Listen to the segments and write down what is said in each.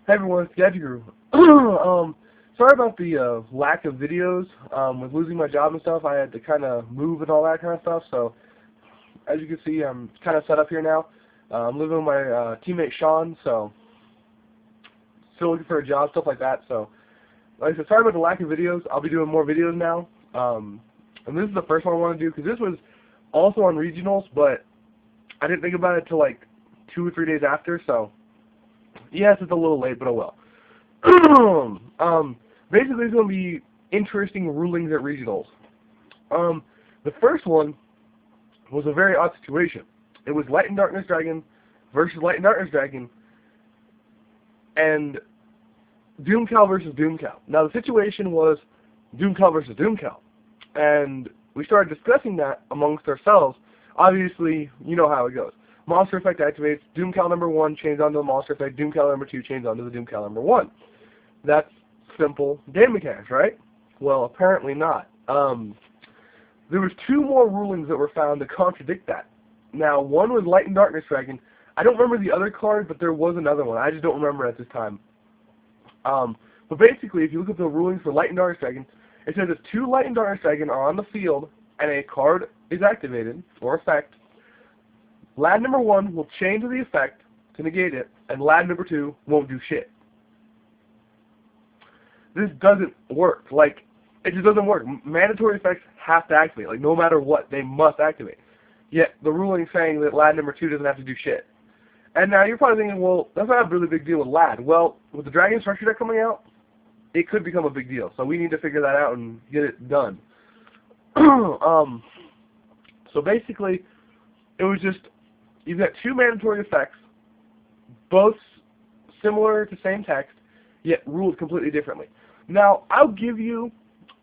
Hey everyone, it's Gadget Guru. Sorry about the lack of videos. With losing my job and stuff, I had to kind of move and all that kind of stuff. So, as you can see, I'm kind of set up here now. I'm living with my teammate Sean, so still looking for a job, stuff like that. So, like I said, sorry about the lack of videos. I'll be doing more videos now. And this is the first one I want to do because this was also on regionals, but I didn't think about it till like 2 or 3 days after. So. Yes, it's a little late, but oh well. Basically, it's going to be interesting rulings at regionals. The first one was a very odd situation. It was Light and Darkness Dragon versus Light and Darkness Dragon, and Doomcow versus Doomcow. Now, the situation was Doomcow versus Doomcow, and we started discussing that amongst ourselves. Obviously, you know how it goes. Monster Effect activates, Doomcow number 1 chains onto the Monster Effect, Doomcow number 2 chains onto the Doomcow number 1. That's simple game mechanics, right? Well, apparently not. There was 2 more rulings that were found to contradict that. Now, one was Light and Darkness Dragon. I don't remember the other card, but there was another one. I just don't remember at this time. But basically, if you look at the rulings for Light and Darkness Dragon, it says if 2 Light and Darkness Dragon are on the field and a card is activated, or effect, lad number 1 will chain to the effect to negate it, and lad number 2 won't do shit. This doesn't work. Like, it just doesn't work. Mandatory effects have to activate. Like, no matter what, they must activate. Yet, the ruling saying that lad number 2 doesn't have to do shit. And now you're probably thinking, well, that's not a really big deal with lad. Well, with the Dragon Structure deck coming out, it could become a big deal. So we need to figure that out and get it done. So basically, it was just, you've got 2 mandatory effects, both similar to same text, yet ruled completely differently. Now, I'll give you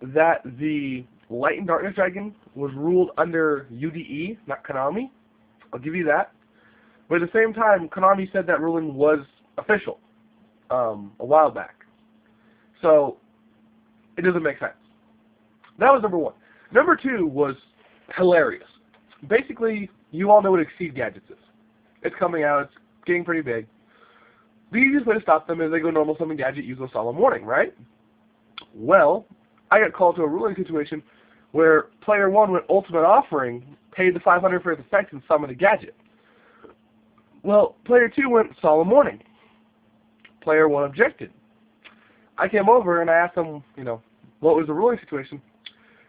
that the Light and Darkness Dragon was ruled under UDE, not Konami. I'll give you that. But at the same time, Konami said that ruling was official a while back. So, it doesn't make sense. That was number 1. Number 2 was hilarious. Basically, you all know what Exceed Gadgets is. It's coming out. It's getting pretty big. The easiest way to stop them is they go normal summon gadget, use a solemn warning, right? Well, I got called to a ruling situation where player 1 went ultimate offering, paid the 500 for its effect, and summoned a gadget. Well, player 2 went solemn warning. Player 1 objected. I came over and I asked him, what was the ruling situation.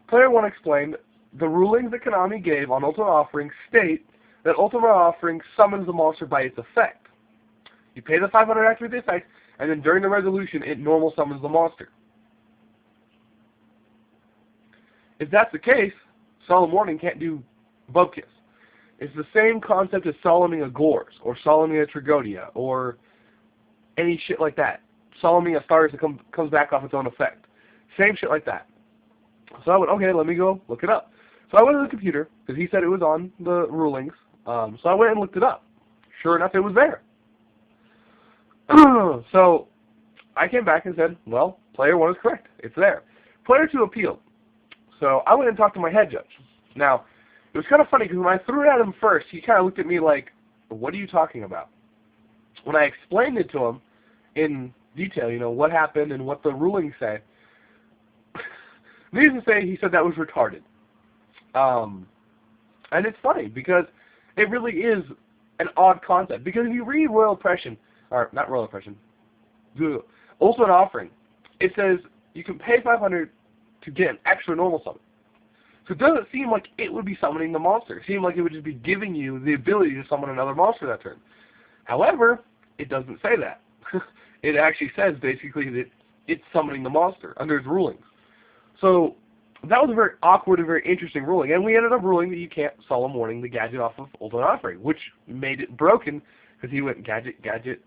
Player 1 explained the rulings that Konami gave on ultimate offering state that ultimate offering summons the monster by its effect. You pay the 500 to activate the effect, and then during the resolution, it normal summons the monster. If that's the case, Solemn Warning can't do Bubkiss. It's the same concept as Solemning a Gores, or Solemning a Trigonia, or any shit like that. Solemning a Stars that comes back off its own effect. Same shit like that. So I went, okay, let me go look it up. So I went to the computer, because he said it was on the rulings. So I went and looked it up. Sure enough, it was there. So I came back and said, well, player 1 is correct. It's there. Player 2 appealed. So I went and talked to my head judge. Now, it was kind of funny because when I threw it at him first, he kind of looked at me like, what are you talking about? When I explained it to him in detail, what happened and what the rulings say, needless to say, he said that was retarded. And it's funny because it really is an odd concept. Because if you read Royal Oppression, or not Royal Oppression, Ultimate Offering, it says you can pay 500 to get an extra normal summon. So it doesn't seem like it would be summoning the monster. It seemed like it would just be giving you the ability to summon another monster that turn. However, it doesn't say that. It actually says basically that it's summoning the monster under its rulings. So that was a very awkward and very interesting ruling, and we ended up ruling that you can't Solemn Warning the gadget off of Ultimate Offering, which made it broken because he went gadget, gadget,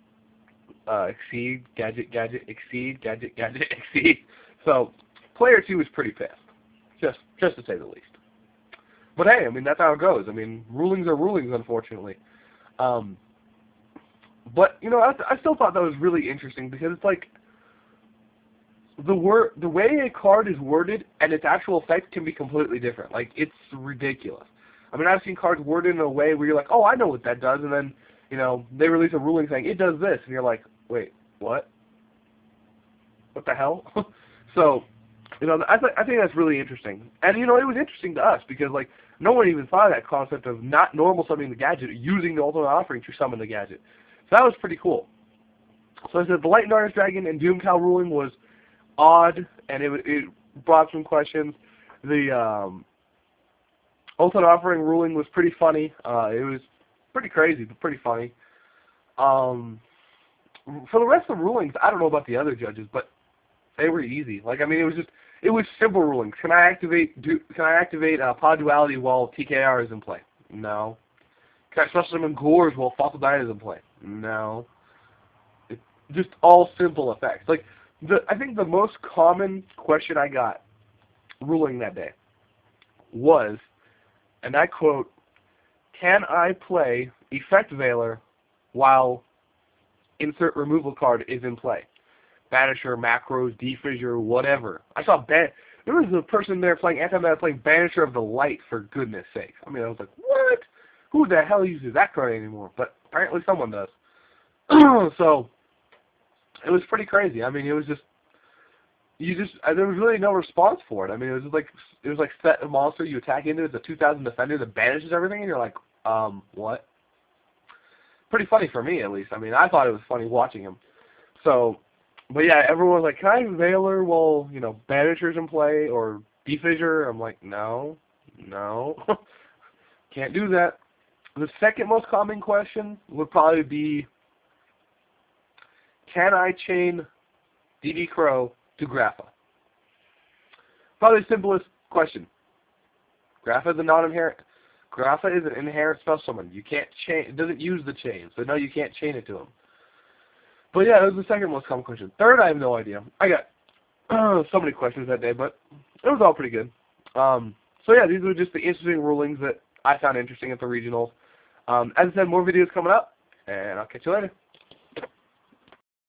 exceed, gadget, gadget, exceed, gadget, gadget, exceed. So player 2 was pretty pissed, just to say the least. But hey, that's how it goes. Rulings are rulings, unfortunately. But I still thought that was really interesting because it's like the way a card is worded and its actual effect can be completely different. Like, it's ridiculous. I've seen cards worded in a way where you're like, oh, I know what that does, and then they release a ruling saying it does this, and you're like, wait, what? what the hell? So, you know, I think that's really interesting. And, you know, it was interesting to us because, like, no one even thought of that concept of not normal summoning the gadget, using the Ultimate Offering to summon the gadget. So that was pretty cool. So I said the Light and Darkness Dragon and Doom Cow ruling was odd, and it brought some questions. The Ultimate Offering ruling was pretty funny. It was pretty crazy, but pretty funny. For the rest of the rulings, I don't know about the other judges, but they were easy. Like, I mean, it was simple rulings. Can I activate Pod Duality while TKR is in play? No. Can I special summon Gorge while Fossil Dyna is in play? No. It's just all simple effects. Like, I think the most common question I got ruling that day was, and I quote, can I play Effect Veiler while insert removal card is in play? Banisher, Macros, Defissure, whatever. I saw there was a person there playing anti-meta playing Banisher of the Light, for goodness sake. I mean, I was like, what? Who the hell uses that card anymore? But apparently someone does. So it was pretty crazy. I mean, it was just there was really no response for it. I mean, it was like set a monster you attack into, it's a 2000 defender that banishes everything, and you're like, what? Pretty funny for me, at least. I mean, I thought it was funny watching him. So, but yeah, everyone was like, can I Veiler while, you know, Banisher's in play or Defissure? I'm like, no, can't do that. The second most common question would probably be, can I chain DD Crow to Grapha? Probably the simplest question. Grapha is a non-inherent. Grapha is an inherent spell summon. You can't chain. It doesn't use the chain, so no, you can't chain it to him. But yeah, that was the second most common question. Third, I have no idea. I got so many questions that day, but it was all pretty good. So yeah, these were just the interesting rulings that I found interesting at the regionals. As I said, more videos coming up, and I'll catch you later.